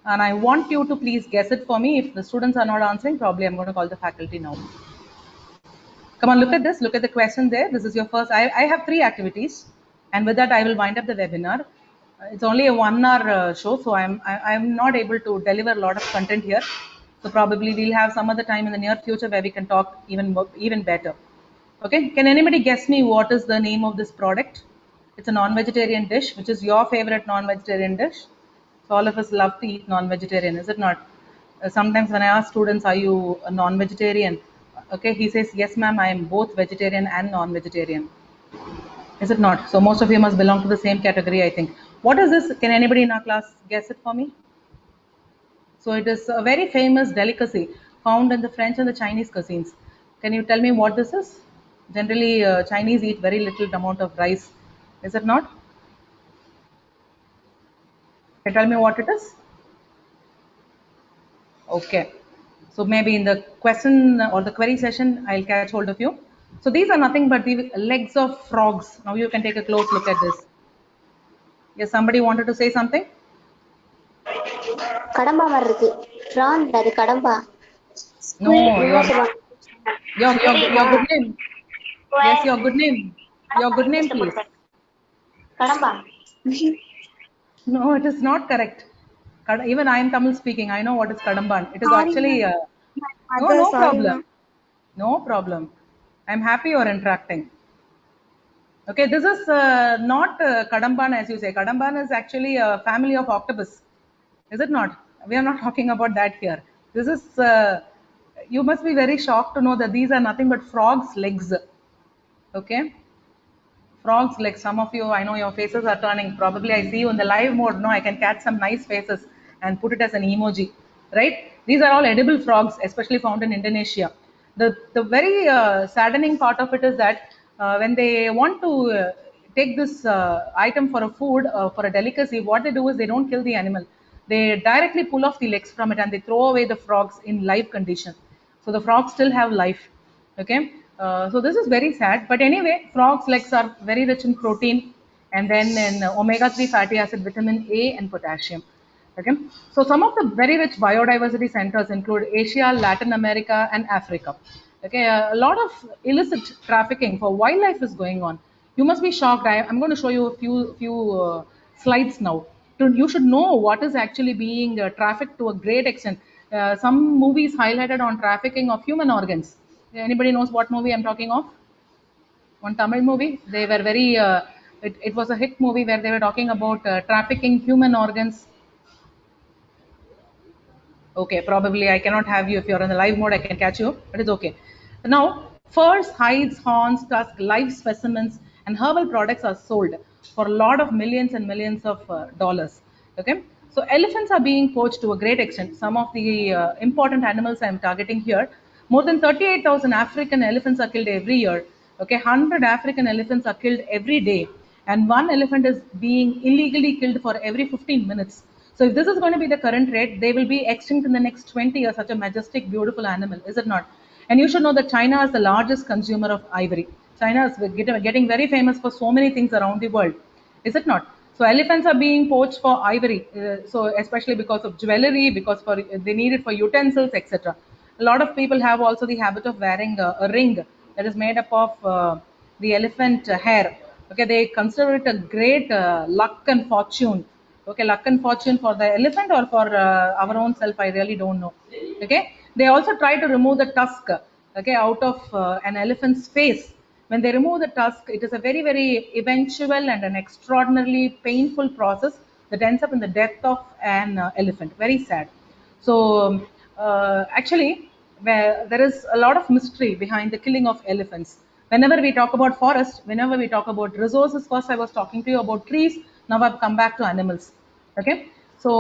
and I want you to please guess it for me. If the students are not answering, probably I'm going to call the faculty now. Come on, look at this. Look at the question there. This is your first. I have 3 activities, and with that I will wind up the webinar. It's only a 1 hour show, so I'm not able to deliver a lot of content here. So probably we'll have some other time in the near future where we can talk even better. Okay, can anybody guess me what is the name of this product? It's a non-vegetarian dish, which is your favorite non-vegetarian dish. So all of us love to eat non-vegetarian, is it not? Sometimes when I ask students, are you a non-vegetarian? Okay, he says, yes ma'am, I am both vegetarian and non-vegetarian. Is it not? So most of you must belong to the same category, I think. What is this? Can anybody in our class guess it for me? So it is a very famous delicacy found in the French and the Chinese cuisines. Can you tell me what this is? Generally, Chinese eat very little amount of rice. Is it not? Can you tell me what it is? Okay. So maybe in the question or the query session, I'll catch hold of you. So these are nothing but the legs of frogs. Now you can take a close look at this. Yes, somebody wanted to say something? கடம்பா மாதிரி இருக்கு. பிரான் இல்ல, அது கடம்பா. No, என்னமோ சொல்லுவாங்க. your good name. Yes, your good name. Your good name, please. Kadamba. No, it is not correct. Even I am Tamil speaking. I know what is Kadamban. It is actually no problem. No problem. I'm happy you're interacting. Okay, this is not Kadamban as you say. Kadamban is actually a family of octopus. Is it not? We are not talking about that here. This is, you must be very shocked to know that these are nothing but frogs' legs. Okay? Frogs legs. Some of you, I know your faces are turning. Probably I see you in the live mode. No, I can catch some nice faces and put it as an emoji. Right? These are all edible frogs, especially found in Indonesia. The very saddening part of it is that when they want to take this item for a food, for a delicacy, what they do is they don't kill the animal. They directly pull off the legs from it and they throw away the frogs in live condition. So the frogs still have life. Okay, so this is very sad. But anyway, frogs legs are very rich in protein and then in omega-3 fatty acid, vitamin A, and potassium. Okay, so some of the very rich biodiversity centers include Asia, Latin America, and Africa. Okay, a lot of illicit trafficking for wildlife is going on. You must be shocked. I'm going to show you a few slides now. You should know what is actually being trafficked to a great extent. Some movies highlighted on trafficking of human organs. Anybody knows what movie I'm talking of? One Tamil movie. They were very. It was a hit movie where they were talking about trafficking human organs. Okay, probably I cannot have you if you're in the live mode. I can catch you, but it's okay. Now, furs, hides, horns, tusks, live specimens, and herbal products are sold for a lot of millions and millions of dollars. Okay, so elephants are being poached to a great extent. Some of the important animals I'm targeting here. More than 38,000 African elephants are killed every year. Okay, 100 African elephants are killed every day, and one elephant is being illegally killed for every 15 minutes. So if this is going to be the current rate, they will be extinct in the next 20 years. Such a majestic, beautiful animal, is it not? And you should know that China is the largest consumer of ivory. China is getting very famous for so many things around the world, is it not? So elephants are being poached for ivory. So especially because of jewelry, because they need it for utensils, etc. A lot of people have also the habit of wearing a ring that is made up of the elephant hair. Okay, they consider it a great luck and fortune. Okay, luck and fortune for the elephant or for our own self, I really don't know. Okay, they also try to remove the tusk, okay, out of an elephant's face. When they remove the tusk, it is a very, very eventual and an extraordinarily painful process that ends up in the death of an elephant. Very sad. So actually, there is a lot of mystery behind the killing of elephants. Whenever we talk about forests, whenever we talk about resources, first I was talking to you about trees, now I've come back to animals. Okay, so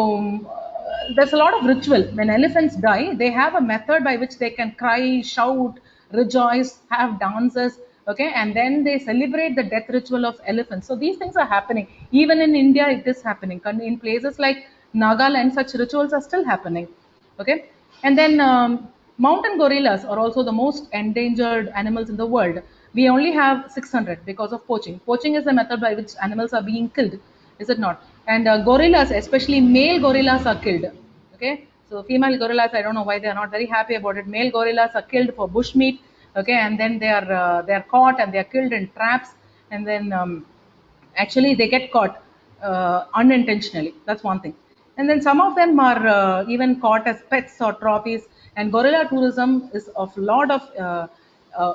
there's a lot of ritual. When elephants die, they have a method by which they can cry, shout, rejoice, have dances. Okay, and then they celebrate the death ritual of elephants. So these things are happening. Even in India, it is happening. In places like Nagaland, such rituals are still happening. Okay, and then mountain gorillas are also the most endangered animals in the world. We only have 600 because of poaching. Poaching is the method by which animals are being killed, is it not? And gorillas, especially male gorillas, are killed. Okay, so female gorillas, I don't know why they are not very happy about it. Male gorillas are killed for bushmeat. Okay, and then they are caught and they are killed in traps, and then actually they get caught. unintentionally. That's one thing. And then some of them are even caught as pets or trophies. And gorilla tourism is of lot of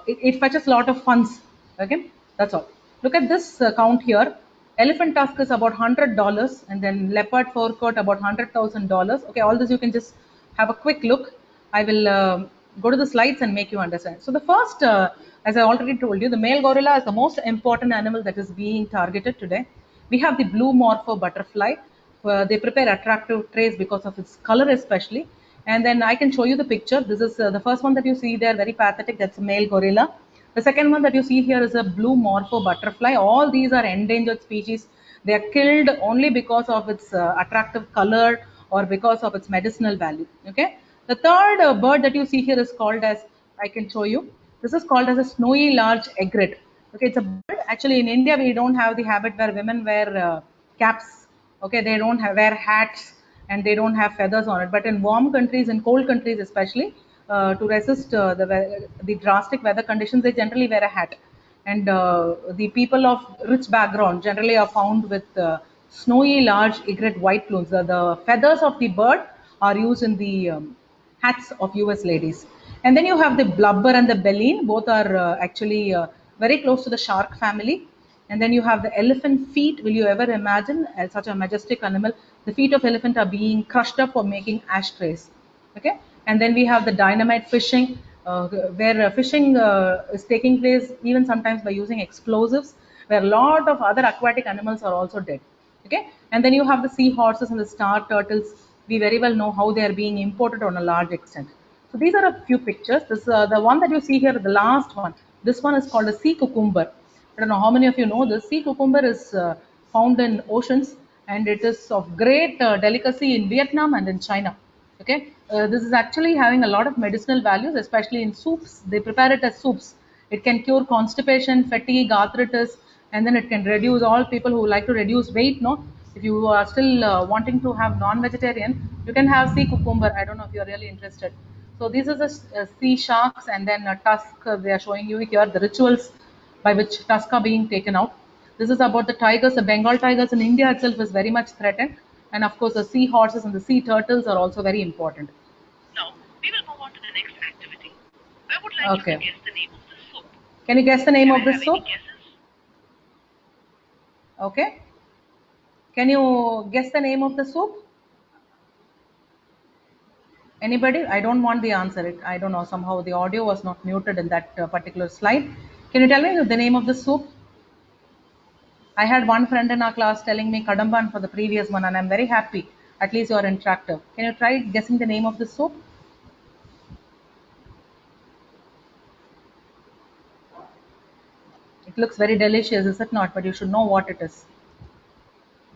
it fetches a lot of funds. Okay, that's all. Look at this count here. Elephant tusk is about $100, and then leopard fur coat about $100,000. Okay, all this you can just have a quick look. I will go to the slides and make you understand. So the first, as I already told you, the male gorilla is the most important animal that is being targeted today. We have the blue morpho butterfly. They prepare attractive trays because of its color especially. And then I can show you the picture. This is the first one that you see there, very pathetic. That's a male gorilla. The second one that you see here is a blue morpho butterfly. All these are endangered species. They are killed only because of its attractive color or because of its medicinal value. Okay. The third bird that you see here is called as, I can show you. This is called as a snowy large egret. Okay, it's a bird. Actually, in India, we don't have the habit where women wear caps. Okay, they don't wear hats and they don't have feathers on it. But in warm countries, in cold countries especially, to resist the drastic weather conditions, they generally wear a hat. And the people of rich background generally are found with snowy large egret white plumes. The feathers of the bird are used in the hats of US ladies. And then you have the blubber and the baleen. Both are actually very close to the shark family. And then you have the elephant feet. Will you ever imagine such a majestic animal? The feet of elephant are being crushed up for making ashtrays. Okay. And then we have the dynamite fishing, where fishing is taking place even sometimes by using explosives, where a lot of other aquatic animals are also dead. Okay. And then you have the seahorses and the star turtles. We very well know how they are being imported on a large extent. So these are a few pictures. This the one that you see here, the last one. This one is called a sea cucumber. I don't know how many of you know this. Sea cucumber is found in oceans, and it is of great delicacy in Vietnam and in China. Okay, this is actually having a lot of medicinal values, especially in soups. They prepare it as soups. It can cure constipation, fatigue, arthritis, and then it can reduce all people who like to reduce weight. No, if you are still wanting to have non-vegetarian, you can have sea cucumber. I don't know if you are really interested. So these are the sea sharks, and then a tusk. They are showing you here the rituals by which tusk are being taken out. This is about the tigers. The Bengal tigers in India itself is very much threatened, and of course the sea horses and the sea turtles are also very important. Now we will move on to the next activity. I would like you to guess the name of the soup. Can you guess the name Do of I this have soup? any guesses? Okay. Can you guess the name of the soup? Anybody? I don't want the answer. I don't know. Somehow the audio was not muted in that particular slide. Can you tell me the name of the soup? I had one friend in our class telling me Kadamban for the previous one, and I'm very happy. At least you are interactive. Can you try guessing the name of the soup? It looks very delicious, is it not? But you should know what it is.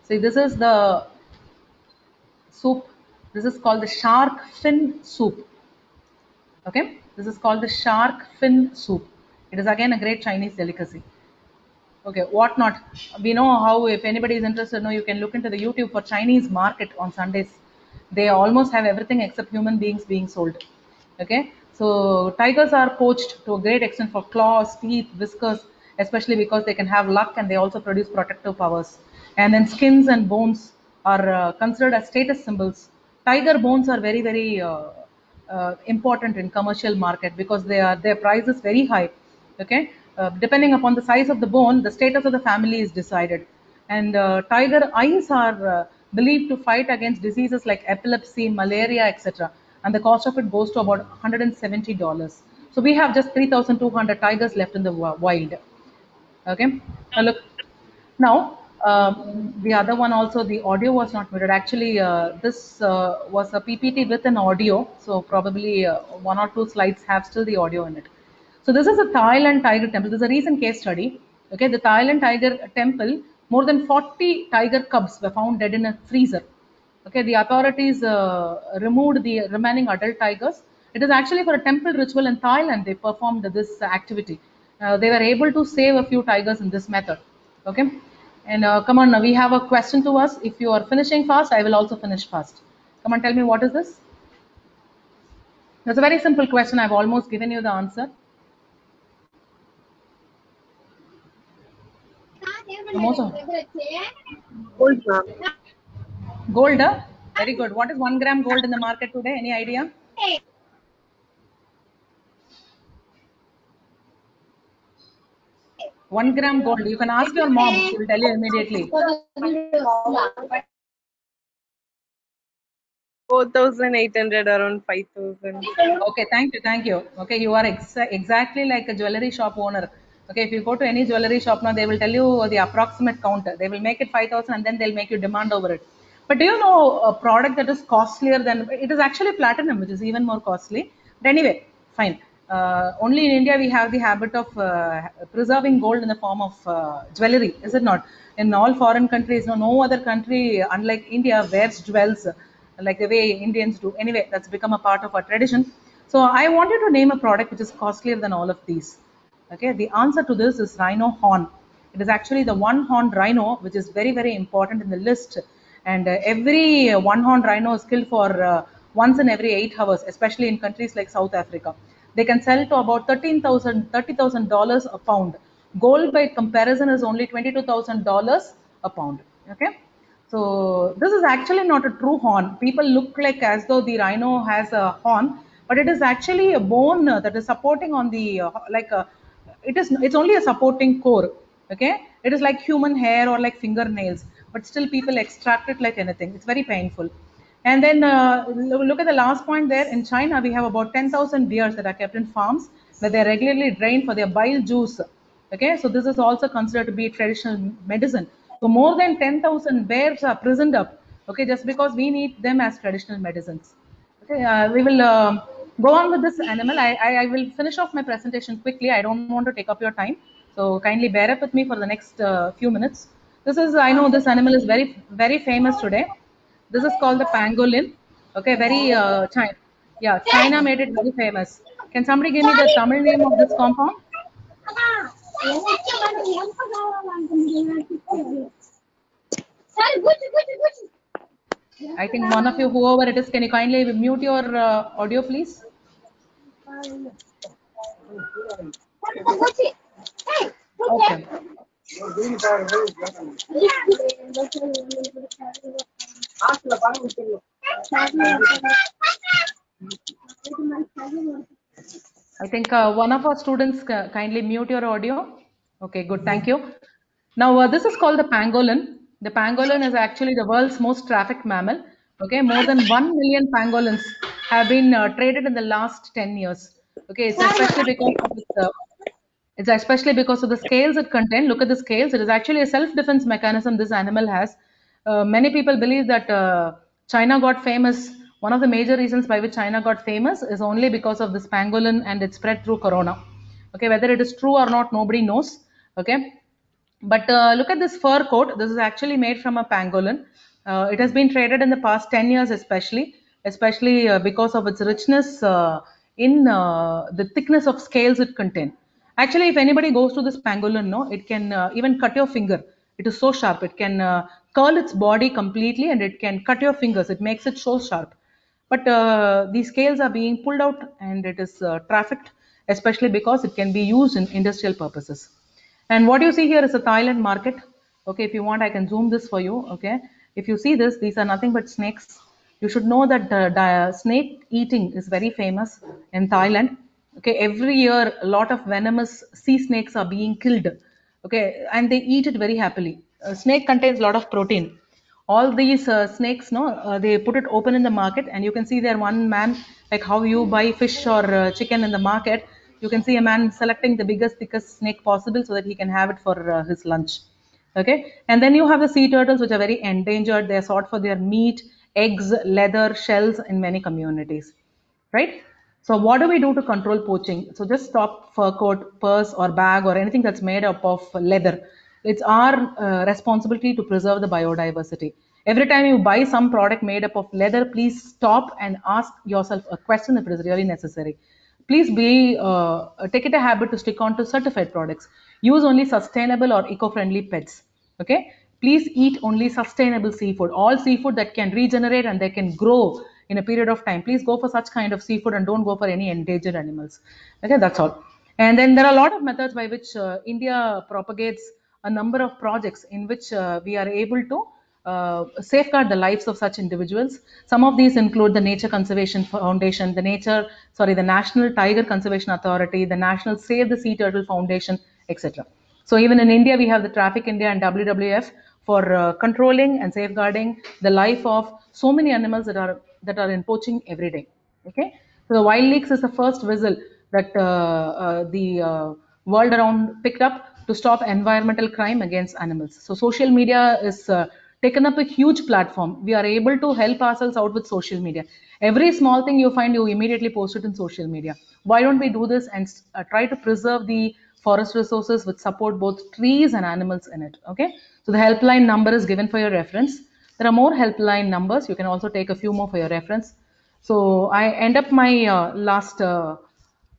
See, this is the soup. This is called the shark fin soup. Okay, this is called the shark fin soup. It is again a great Chinese delicacy. Okay, what not? We know how, if anybody is interested, no, you can look into the YouTube for Chinese market on Sundays. They almost have everything except human beings being sold. Okay, so tigers are poached to a great extent for claws, teeth, whiskers, especially because they can have luck and they also produce protective powers. And then skins and bones are considered as status symbols. Tiger bones are very, very important in commercial market because their price is very high. Okay, depending upon the size of the bone, the status of the family is decided. And tiger eyes are believed to fight against diseases like epilepsy, malaria, etc. And the cost of it goes to about $170. So we have just 3,200 tigers left in the wild. Okay, now look. Now, the other one also, the audio was not muted. Actually, this was a PPT with an audio, so probably one or two slides have still the audio in it. So this is a Thailand tiger temple. This is a recent case study. Okay, the Thailand tiger temple, more than 40 tiger cubs were found dead in a freezer. Okay, the authorities removed the remaining adult tigers. It is actually for a temple ritual in Thailand. They performed this activity. They were able to save a few tigers in this method. Okay, and come on, we have a question to us. If you are finishing fast, I will also finish fast. Come on, tell me what is this? That's a very simple question. I've almost given you the answer. Most of Gold, ma'am. gold. Very good. What is 1 gram gold in the market today? Any idea? One gram gold. You can ask your mom. She will tell you immediately. 4,800, around 5,000. Okay, thank you, thank you. Okay, you are exactly like a jewelry shop owner. Okay, if you go to any jewelry shop now, they will tell you the approximate count. They will make it 5,000 and then they'll make you demand over it. But do you know a product that is costlier than it is actually platinum, which is even more costly. But anyway, fine. Only in India we have the habit of preserving gold in the form of jewelry, is it not? In all foreign countries, no other country, unlike India, wears jewels like the way Indians do. Anyway, that's become a part of our tradition. So I wanted to name a product which is costlier than all of these. Okay, the answer to this is rhino horn. It is actually the one-horned rhino, which is very, very important in the list. And every one-horned rhino is killed for once in every 8 hours, especially in countries like South Africa. They can sell to about $30,000 a pound. Gold, by comparison, is only $22,000 a pound. Okay. So this is actually not a true horn. People look like as though the rhino has a horn, but it is actually a bone that is supporting on the it's only a supporting core. Okay, it is like human hair or like fingernails, but still people extract it like anything. It's very painful. And then look at the last point there. In China, we have about 10,000 deers that are kept in farms where they are regularly drained for their bile juice. Okay, so this is also considered to be traditional medicine. So more than 10,000 bears are prisoned up. Okay, just because we need them as traditional medicines. Okay, we will go on with this animal. I will finish off my presentation quickly. I don't want to take up your time. So kindly bear up with me for the next few minutes. This is, I know this animal is very, very famous today. This is called the pangolin. Okay, very China. Yeah, China made it very famous. Can somebody give me the Tamil name of this compound? I think one of you, whoever it is, can you kindly mute your audio, please? Okay. I think one of our students kindly mute your audio. Okay, good. Thank you. Now, this is called the pangolin. The pangolin is actually the world's most trafficked mammal. Okay, more than 1 million pangolins have been traded in the last 10 years. Okay, it's especially because of the scales it contains. Look at the scales. It is actually a self-defense mechanism this animal has. Many people believe that China got famous. One of the major reasons by which China got famous is only because of this pangolin and it spread through corona. Okay, whether it is true or not, nobody knows. Okay, but look at this fur coat. This is actually made from a pangolin. It has been traded in the past 10 years, especially because of its richness in the thickness of scales it contains. Actually, if anybody goes to this pangolin, no, it can even cut your finger. It is so sharp. It can curl its body completely and it can cut your fingers. It makes it so sharp. But these scales are being pulled out and it is trafficked, especially because it can be used in industrial purposes. And what you see here is a Thailand market. Okay, if you want, I can zoom this for you. Okay, if you see this, these are nothing but snakes. You should know that snake eating is very famous in Thailand. Okay, every year a lot of venomous sea snakes are being killed. Okay, and they eat it very happily. Snake contains a lot of protein. All these snakes, no, they put it open in the market, and you can see there one man, like how you buy fish or chicken in the market. You can see a man selecting the biggest, thickest snake possible so that he can have it for his lunch. Okay, and then you have the sea turtles, which are very endangered. They are sought for their meat, eggs, leather, shells in many communities, right? So what do we do to control poaching? So just stop fur coat, purse or bag or anything that's made up of leather. It's our responsibility to preserve the biodiversity. Every time you buy some product made up of leather, please stop and ask yourself a question if it is really necessary. Please take it a habit to stick on to certified products. Use only sustainable or eco-friendly pets. Okay. Please eat only sustainable seafood. All seafood that can regenerate and they can grow in a period of time. Please go for such kind of seafood and don't go for any endangered animals. Okay, that's all. And then there are a lot of methods by which India propagates a number of projects in which we are able to safeguard the lives of such individuals. Some of these include the Nature Conservation Foundation, the National Tiger Conservation Authority, the National Save the Sea Turtle Foundation, etc. So even in India, we have the Traffic India and WWF for controlling and safeguarding the life of so many animals that are in poaching every day. Okay, so the Wild Leaks is the first whistle that the world around picked up to stop environmental crime against animals. So social media is taken up a huge platform. We are able to help ourselves out with social media. Every small thing you find, you immediately post it in social media. Why don't we do this and try to preserve the forest resources which support both trees and animals in it? Okay, so the helpline number is given for your reference. There are more helpline numbers. You can also take a few more for your reference. So I end up my last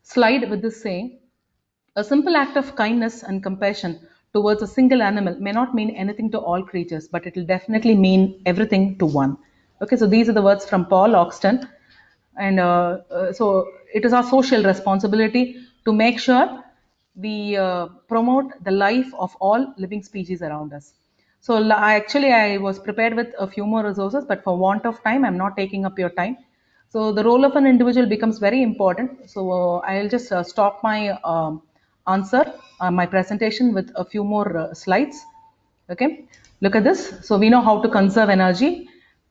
slide with this saying: a simple act of kindness and compassion towards a single animal may not mean anything to all creatures, but it will definitely mean everything to one. Okay, so these are the words from Paul Oxton. And so it is our social responsibility to make sure we promote the life of all living species around us. So I was prepared with a few more resources, but for want of time, I'm not taking up your time. So the role of an individual becomes very important. So I'll just stop my my presentation with a few more slides. Okay, look at this. So we know how to conserve energy.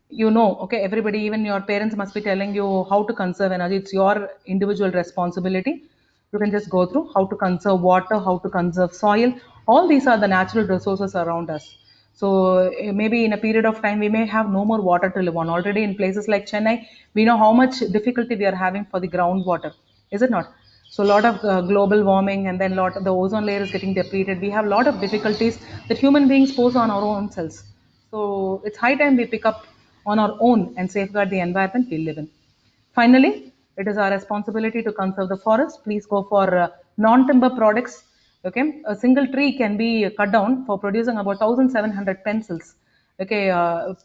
You know, okay, everybody, even your parents must be telling you how to conserve energy. It's your individual responsibility. You can just go through how to conserve water, how to conserve soil. All these are the natural resources around us. So maybe in a period of time, we may have no more water to live on. Already in places like Chennai, we know how much difficulty we are having for the groundwater. Is it not? So a lot of global warming, and then lot of the ozone layer is getting depleted. We have a lot of difficulties that human beings pose on our own selves. So it's high time we pick up on our own and safeguard the environment we live in. Finally, it is our responsibility to conserve the forest. Please go for non-timber products. Okay, a single tree can be cut down for producing about 1,700 pencils. Okay,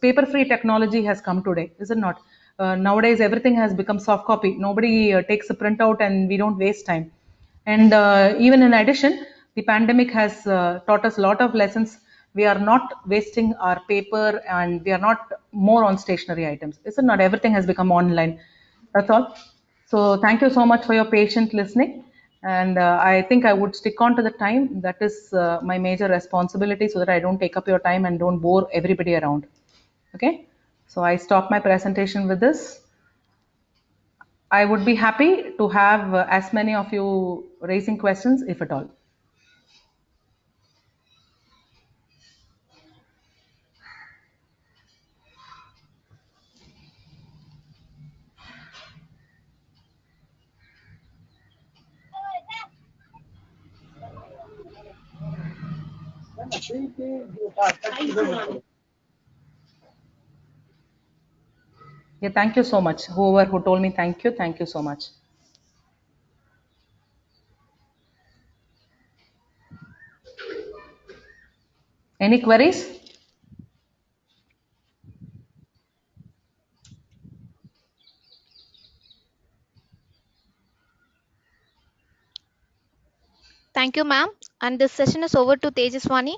paper-free technology has come today, is it not? Nowadays, everything has become soft copy. Nobody takes a printout, and we don't waste time. And even in addition, the pandemic has taught us a lot of lessons. We are not wasting our paper, and we are not more on stationary items. Isn't not everything has become online? That's all. So thank you so much for your patient listening. And I think I would stick on to the time. That is my major responsibility, so that I don't take up your time and don't bore everybody around. Okay. So I stop my presentation with this. I would be happy to have as many of you raising questions, if at all. Yeah, thank you so much. Whoever who told me thank you so much. Any queries? Thank you, ma'am. And this session is over to Tejaswani.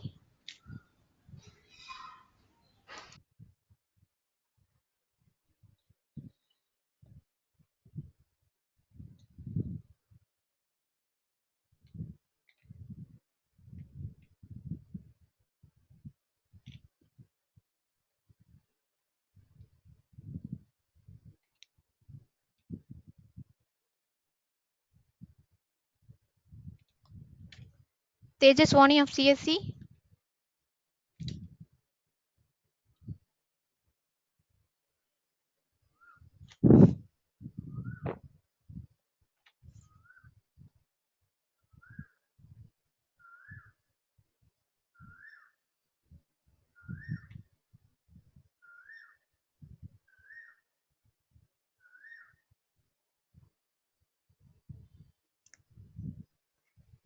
Tejaswani of CSC.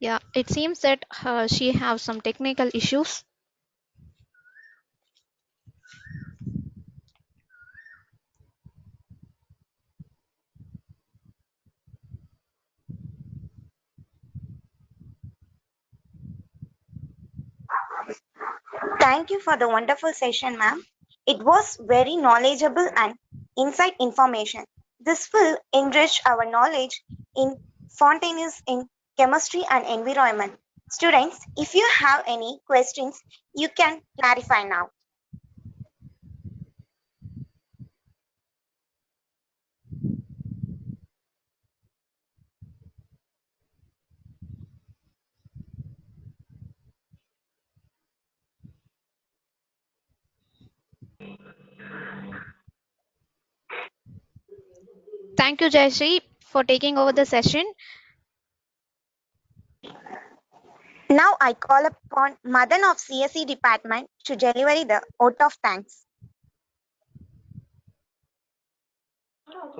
Yeah, it seems that she has some technical issues. Thank you for the wonderful session, ma'am. It was very knowledgeable and insight information. This will enrich our knowledge in spontaneous in chemistry and environment. Students, if you have any questions, you can clarify now. Thank you, Jayashree, for taking over the session. Now I call upon Madan of CSE department to deliver the vote of thanks.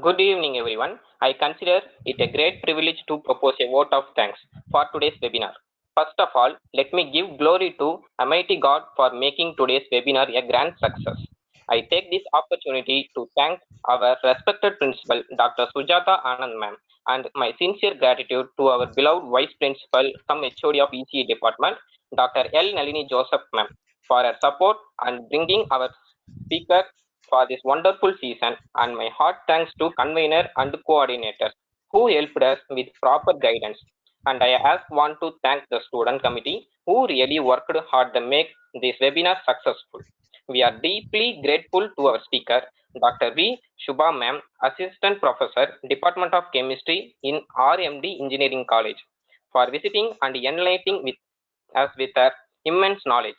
Good evening, everyone. I consider it a great privilege to propose a vote of thanks for today's webinar. First of all, let me give glory to Almighty God for making today's webinar a grand success. I take this opportunity to thank our respected principal, Dr. Sujata Anand ma'am, and my sincere gratitude to our beloved Vice Principal, come HOD of ECE Department, Dr. L. Nalini Joseph ma'am, for her support and bringing our speaker for this wonderful season, and my heart thanks to convener and coordinators who helped us with proper guidance. And I also want to thank the student committee who really worked hard to make this webinar successful. We are deeply grateful to our speaker, Dr. V. Shubha ma'am, Assistant Professor, Department of Chemistry in RMD Engineering College, for visiting and enlightening us with her immense knowledge.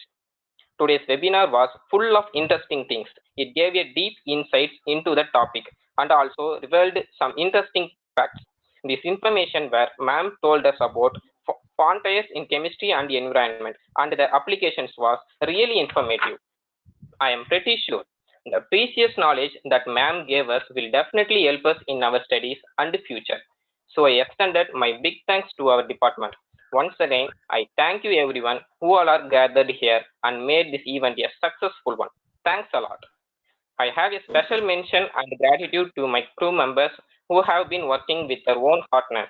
Today's webinar was full of interesting things. It gave a deep insights into the topic and also revealed some interesting facts. This information where ma'am told us about fontaines in chemistry and environment and the applications was really informative. I am pretty sure the precious knowledge that ma'am gave us will definitely help us in our studies and future. So I extended my big thanks to our department. Once again, I thank you everyone who all are gathered here and made this event a successful one. Thanks a lot. I have a special mention and gratitude to my crew members who have been working with their own hardness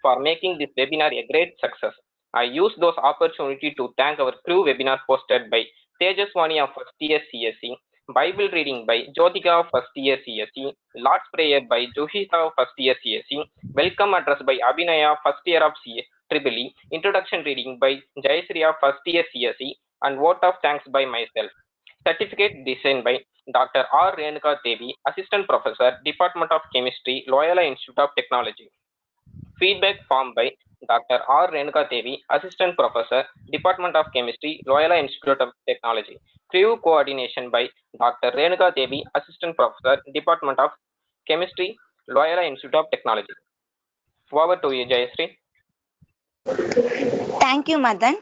for making this webinar a great success. I use those opportunity to thank our crew webinar hosted by Tejaswani of first year CSE, Bible reading by Jyotika of first year CSE, Lord's Prayer by Johita of first year CSE, Welcome Address by Abhinaya first year of CSE, Introduction reading by Jayashree of first year CSE, and Vote of Thanks by myself. Certificate designed by Dr. R. Renuka Devi, Assistant Professor, Department of Chemistry, Loyola Institute of Technology. Feedback form by Dr. R. Renuka Devi, Assistant Professor, Department of Chemistry, Loyola Institute of Technology. Crew coordination by Dr. Renuka Devi, Assistant Professor, Department of Chemistry, Loyola Institute of Technology. Over to you, Jayashree. Thank you, Madan.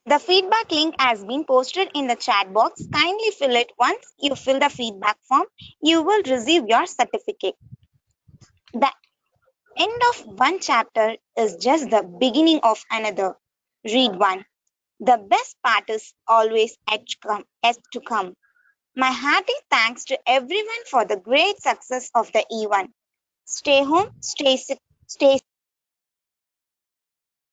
The feedback link has been posted in the chat box. Kindly fill it. Once you fill the feedback form, you will receive your certificate. The end of one chapter is just the beginning of another. Read one. The best part is always yet to come. My hearty thanks to everyone for the great success of the event. Stay home, stay